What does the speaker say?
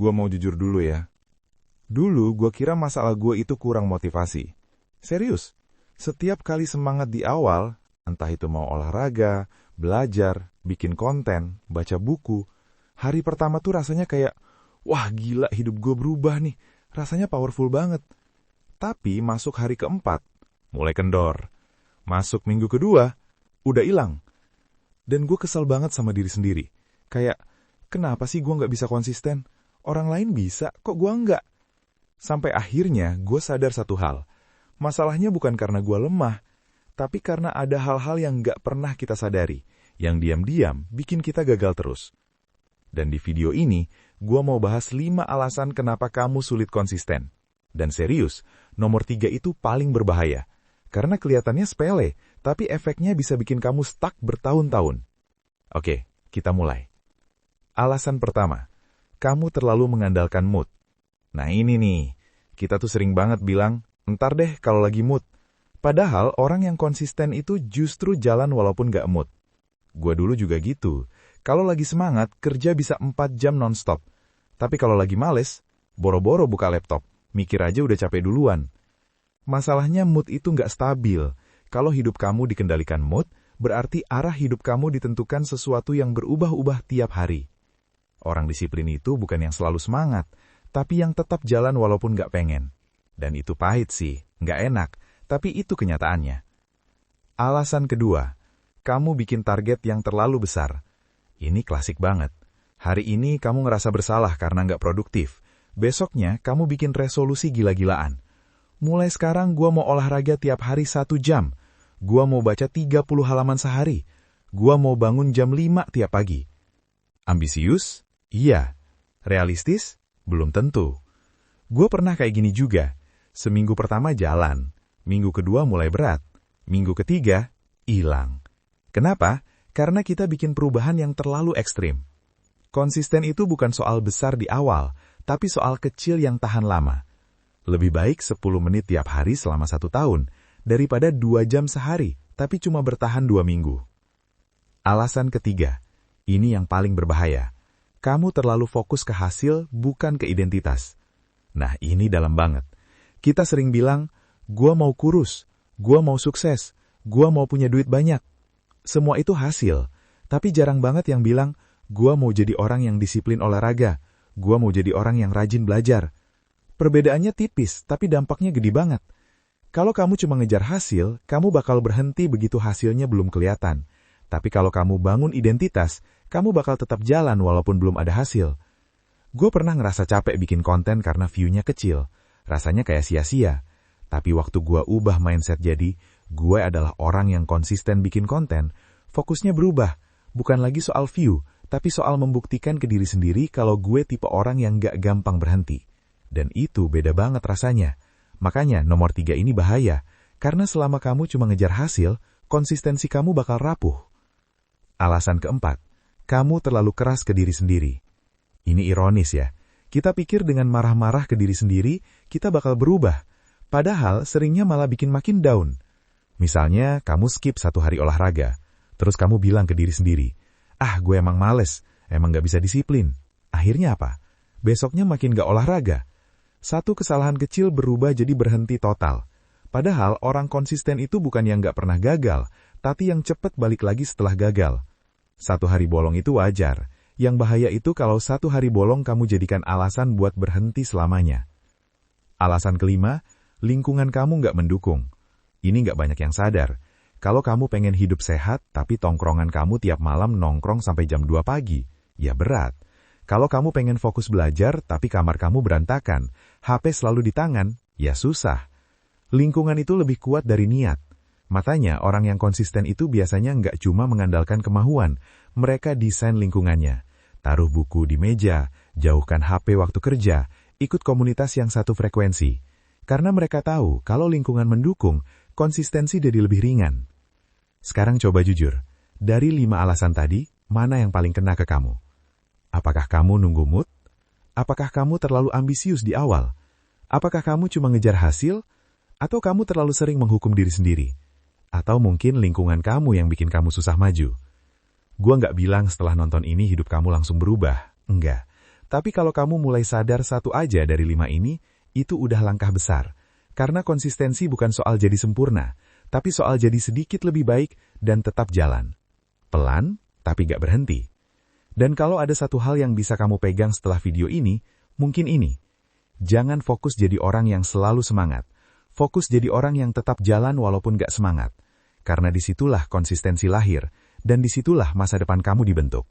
Gua mau jujur dulu ya. Dulu gua kira masalah gua itu kurang motivasi. Serius, setiap kali semangat di awal, entah itu mau olahraga, belajar, bikin konten, baca buku, hari pertama tuh rasanya kayak, wah gila hidup gua berubah nih, rasanya powerful banget. Tapi masuk hari keempat, mulai kendor. Masuk minggu kedua, udah hilang. Dan gue kesel banget sama diri sendiri. Kayak, kenapa sih gue nggak bisa konsisten? Orang lain bisa, kok gue nggak? Sampai akhirnya gue sadar satu hal. Masalahnya bukan karena gue lemah, tapi karena ada hal-hal yang nggak pernah kita sadari, yang diam-diam bikin kita gagal terus. Dan di video ini, gue mau bahas 5 alasan kenapa kamu sulit konsisten. Dan serius, nomor 3 itu paling berbahaya. Karena kelihatannya sepele, tapi efeknya bisa bikin kamu stuck bertahun-tahun. Oke, kita mulai. Alasan pertama, kamu terlalu mengandalkan mood. Nah ini nih, kita tuh sering banget bilang, entar deh kalau lagi mood. Padahal orang yang konsisten itu justru jalan walaupun gak mood. Gua dulu juga gitu. Kalau lagi semangat, kerja bisa 4 jam non-stop. Tapi kalau lagi males, boro-boro buka laptop. Mikir aja udah capek duluan. Masalahnya mood itu nggak stabil. Kalau hidup kamu dikendalikan mood, berarti arah hidup kamu ditentukan sesuatu yang berubah-ubah tiap hari. Orang disiplin itu bukan yang selalu semangat, tapi yang tetap jalan walaupun nggak pengen. Dan itu pahit sih, nggak enak, tapi itu kenyataannya. Alasan kedua, kamu bikin target yang terlalu besar. Ini klasik banget. Hari ini kamu ngerasa bersalah karena nggak produktif. Besoknya kamu bikin resolusi gila-gilaan. Mulai sekarang gua mau olahraga tiap hari 1 jam. Gua mau baca 30 halaman sehari. Gua mau bangun jam 5 tiap pagi. Ambisius? Iya. Realistis? Belum tentu. Gua pernah kayak gini juga. Seminggu pertama jalan. Minggu kedua mulai berat. Minggu ketiga, hilang. Kenapa? Karena kita bikin perubahan yang terlalu ekstrim. Konsisten itu bukan soal besar di awal, tapi soal kecil yang tahan lama. Lebih baik 10 menit tiap hari selama 1 tahun, daripada 2 jam sehari, tapi cuma bertahan 2 minggu. Alasan ketiga, ini yang paling berbahaya. Kamu terlalu fokus ke hasil, bukan ke identitas. Nah, ini dalam banget. Kita sering bilang, gua mau kurus, gua mau sukses, gua mau punya duit banyak. Semua itu hasil, tapi jarang banget yang bilang, gua mau jadi orang yang disiplin olahraga, gua mau jadi orang yang rajin belajar. Perbedaannya tipis, tapi dampaknya gede banget. Kalau kamu cuma ngejar hasil, kamu bakal berhenti begitu hasilnya belum kelihatan. Tapi kalau kamu bangun identitas, kamu bakal tetap jalan walaupun belum ada hasil. Gue pernah ngerasa capek bikin konten karena view-nya kecil. Rasanya kayak sia-sia. Tapi waktu gue ubah mindset jadi, gue adalah orang yang konsisten bikin konten, fokusnya berubah. Bukan lagi soal view, tapi soal membuktikan ke diri sendiri kalau gue tipe orang yang gak gampang berhenti. Dan itu beda banget rasanya. Makanya nomor 3 ini bahaya, karena selama kamu cuma ngejar hasil, konsistensi kamu bakal rapuh. Alasan keempat, kamu terlalu keras ke diri sendiri. Ini ironis ya, kita pikir dengan marah-marah ke diri sendiri, kita bakal berubah. Padahal seringnya malah bikin makin down. Misalnya, kamu skip 1 hari olahraga, terus kamu bilang ke diri sendiri, gue emang males, emang gak bisa disiplin. Akhirnya apa? Besoknya makin gak olahraga. Satu kesalahan kecil berubah jadi berhenti total. Padahal orang konsisten itu bukan yang gak pernah gagal, tapi yang cepat balik lagi setelah gagal. 1 hari bolong itu wajar. Yang bahaya itu kalau 1 hari bolong kamu jadikan alasan buat berhenti selamanya. Alasan kelima, lingkungan kamu gak mendukung. Ini gak banyak yang sadar. Kalau kamu pengen hidup sehat, tapi tongkrongan kamu tiap malam nongkrong sampai jam 2 pagi, ya berat. Kalau kamu pengen fokus belajar, tapi kamar kamu berantakan, HP selalu di tangan, ya susah. Lingkungan itu lebih kuat dari niat. Makanya orang yang konsisten itu biasanya nggak cuma mengandalkan kemahuan, mereka desain lingkungannya. Taruh buku di meja, jauhkan HP waktu kerja, ikut komunitas yang satu frekuensi. Karena mereka tahu kalau lingkungan mendukung, konsistensi jadi lebih ringan. Sekarang coba jujur, dari 5 alasan tadi, mana yang paling kena ke kamu? Apakah kamu nunggu mood? Apakah kamu terlalu ambisius di awal? Apakah kamu cuma ngejar hasil? Atau kamu terlalu sering menghukum diri sendiri? Atau mungkin lingkungan kamu yang bikin kamu susah maju? Gua nggak bilang setelah nonton ini hidup kamu langsung berubah. Enggak. Tapi kalau kamu mulai sadar satu aja dari 5 ini, itu udah langkah besar. Karena konsistensi bukan soal jadi sempurna, tapi soal jadi sedikit lebih baik dan tetap jalan. Pelan, tapi gak berhenti. Dan kalau ada satu hal yang bisa kamu pegang setelah video ini, mungkin ini. Jangan fokus jadi orang yang selalu semangat. Fokus jadi orang yang tetap jalan walaupun gak semangat. Karena disitulah konsistensi lahir, dan disitulah masa depan kamu dibentuk.